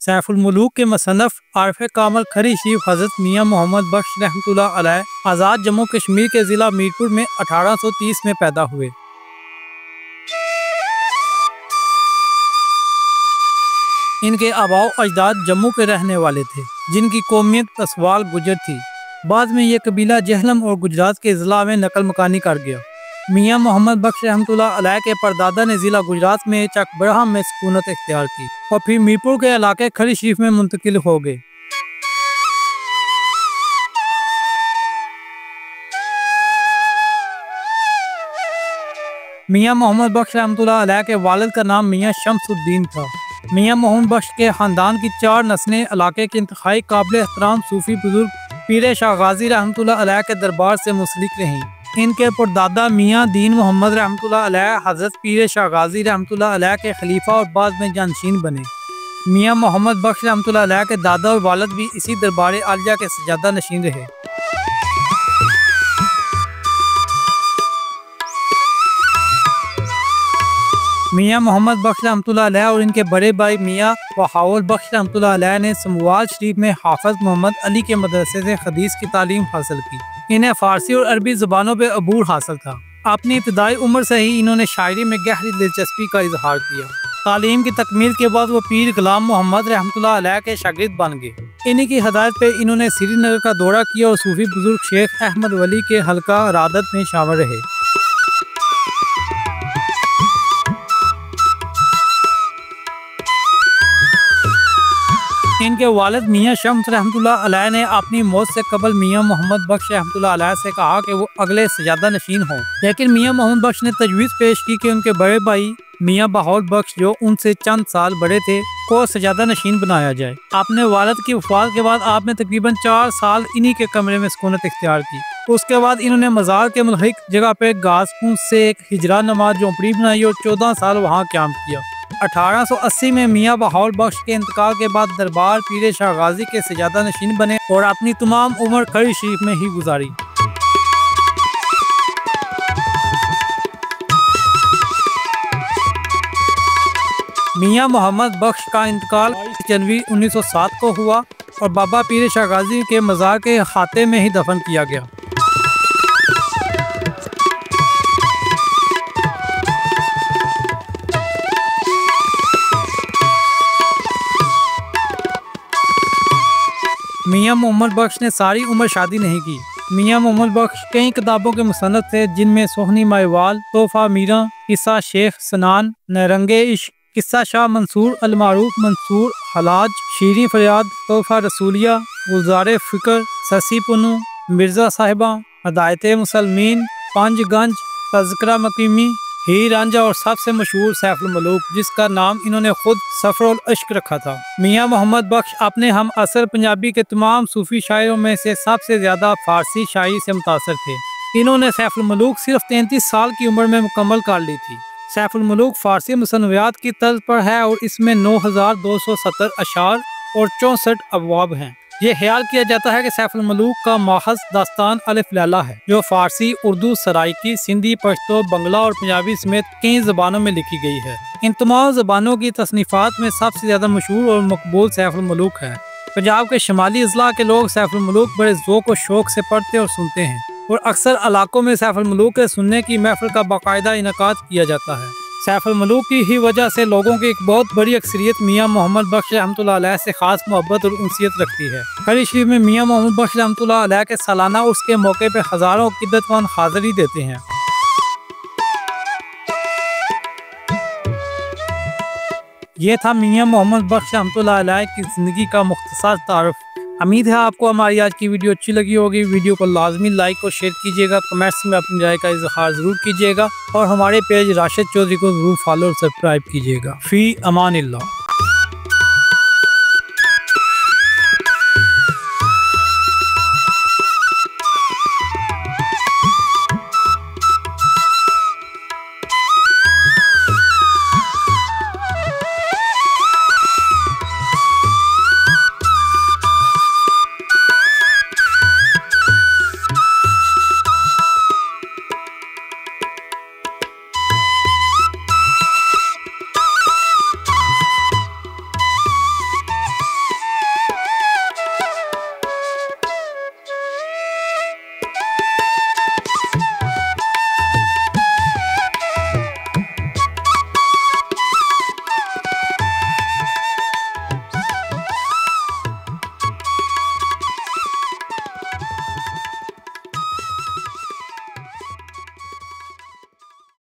सैफुल मुलूक के मुसन्नफ आरिफ कामिल खरी शरीफ हज़रत मियाँ मोहम्मद बख्श रहमतुल्लाह अलैह आज़ाद जम्मू कश्मीर के ज़िला मीरपुर में 1830 में पैदा हुए। इनके आबाओ अजदाद जम्मू के रहने वाले थे, जिनकी कौमियत तसवाल गुजर थी। बाद में ये कबीला जहलम और गुजरात के ज़िला में नकल मकानी कर गया। मियाँ मोहम्मद बख्श रहमतुल्लाह अलैह के परदादा ने ज़िला गुजरात में चक बरहम में सुकूनत इख्तियार की और फिर मीरपुर के इलाके खरी शरीफ में मुंतकिल हो गए। मियाँ मोहम्मद बख्श रहमतुल्लाह अलैह के वालिद का नाम मियाँ शम्सुद्दीन था। मियाँ मोहम्मद बख्श के ख़ानदान की 4 नस्लें इलाके के इंतहाई काबिल एहतराम सूफी बुजुर्ग पीर शाह गाजी रहमतुल्लाह अलैह के दरबार से मुंसलिक रहीं। इनके परदादा मियाँ दीन मोहम्मद रहमतुल्लाह अलैह हज़रत पीर शाह गाजी रहमतुल्लाह अलैह के खलीफा और बाद में जानशीन बने। मियाँ मोहम्मद बख्श रहमतुल्लाह अलैह के दादा और वालिद भी इसी दरबार आलिया के सजादा नशीन रहे। मियाँ मोहम्मद बख्श रहमतुल्लाह अलैह और इनके बड़े भाई मियाँ वहाउल बख्श रहमतुल्लाह अलैह ने समवाल शरीफ में हाफिज मोहम्मद अली के मदरसे से हदीस की तालीम हासिल की। इन्हें फारसी और अरबी ज़बानों पर अबूर हासिल था। अपनी इब्तदाई उम्र से ही इन्होंने शायरी में गहरी दिलचस्पी का इजहार किया। तालीम की तकमील के बाद वो पीर गुलाम मोहम्मद रहमतुल्लाह अलैह के शागिर्द बन गए। इन्हीं की हदायत पे इन्होंने श्रीनगर का दौरा किया और सूफी बुजुर्ग शेख अहमद वली के हल्का रादत में शामिल रहे। इनके वालिद मियाँ शम्स रहमतुल्लाह अलैह ने अपनी मौत से कबल मियाँ मोहम्मद बख्श रहमतुल्लाह अलैह से कहा कि वो अगले सजादा नशीन हों, लेकिन मियाँ मोहम्मद बख्श ने तजवीज़ पेश की कि उनके बड़े भाई मियाँ बहाउल बख्श जो उनसे चंद साल बड़े थे को सजादा नशीन बनाया जाए। अपने वालिद की वफ़ात के बाद आपने तकरीबन 4 साल इन्हीं के कमरे में सुकूनत इख्तियार की। उसके बाद इन्होंने मज़ार के मुल्हिक जगह पे घास फूस से एक हिजरा नमाज झोंपड़ी बनाई और 14 साल वहाँ क़याम किया। 1880 में मियाँ बहाउल बख्श के इंतकाल के बाद दरबार पीर शाह गाजी के सजादा नशीन बने और अपनी तमाम उम्र खरी शरीफ में ही गुजारी। मियाँ मोहम्मद बख्श का इंतकाल 22 जनवरी 1907 को हुआ और बाबा पीर शाह गाजी के मज़ार के खाते में ही दफन किया गया। मियाँ मोहम्मद बख्श ने सारी उम्र शादी नहीं की। मियाँ मोहम्मद बख्श कई किताबों के मुसन्नफ थे, जिनमें सोहनी मायवाल, तोहफा मीरा, किस्सा शेख सनान, नरंगे इश्क, किस्सा शाह मंसूर, अलमारूफ मंसूर, हलाज, शीरी फरियाद, तोहफा रसूलिया, गुलजार फिक्र, ससी पुनू, मिर्जा साहिबा, हदायत मुसलमीन, पंजगंज, तज़किरा मकीमी, ही रांझा और सबसे मशहूर सैफुल मुलूक, जिसका नाम इन्होंने खुद सफरुल इश्क रखा था। मियाँ मोहम्मद बख्श अपने हम असर पंजाबी के तमाम सूफी शायरों में से सबसे ज़्यादा फारसी शायरी से मुतासर थे। इन्होंने सैफुल मुलूक सिर्फ 33 साल की उम्र में मुकम्मल कर ली थी। सैफुल मुलूक फारसी मुसन्नफ़ात की तर्ज पर है और इसमें 9270 अशार और 64 अबवाब हैं। ये ख्याल किया जाता है कि सैफुल मुलूक का माहज़ दास्तान अलिफ लैला है, जो फारसी, उर्दू, सराइकी, सिंधी, पश्तो, बंगला और पंजाबी समेत कई ज़बानों में लिखी गई है। इन तमाम ज़बानों की तसनीफ़ात में सबसे ज़्यादा मशहूर और मकबूल सैफुल मुलूक है। पंजाब के शुमाली अज़ला के लोग सैफुल मुलूक बड़े ज़ौक़ और शौक़ से पढ़ते और सुनते हैं और अक्सर इलाकों में सैफुल मुलूक के सुनने की महफिल का बाकायदा इनेकाद किया जाता है। सैफुल मुलूक की ही वजह से लोगों की एक बहुत बड़ी अक्सरियत मियाँ मोहम्मद बख्श रहमतुल्लाह अलैह से खास मोहब्बत और उनसियत रखती है। खरी शरीफ में मियाँ मोहम्मद बख्श रहमतुल्लाह अलैह के सालाना उर्स के मौके पर हज़ारों इद्दतमंद हाज़िरी देते हैं। ये था मियाँ मोहम्मद बख्श रहमतुल्लाह अलैह की ज़िंदगी का मुख्तसर तारुफ। उम्मीद है आपको हमारी आज की वीडियो अच्छी लगी होगी। वीडियो को लाजमी लाइक और शेयर कीजिएगा, कमेंट्स में अपनी राय का इज़हार ज़रूर कीजिएगा और हमारे पेज राशिद चौधरी को ज़रूर फॉलो और सब्सक्राइब कीजिएगा। फ़ी अमानिल्लाह।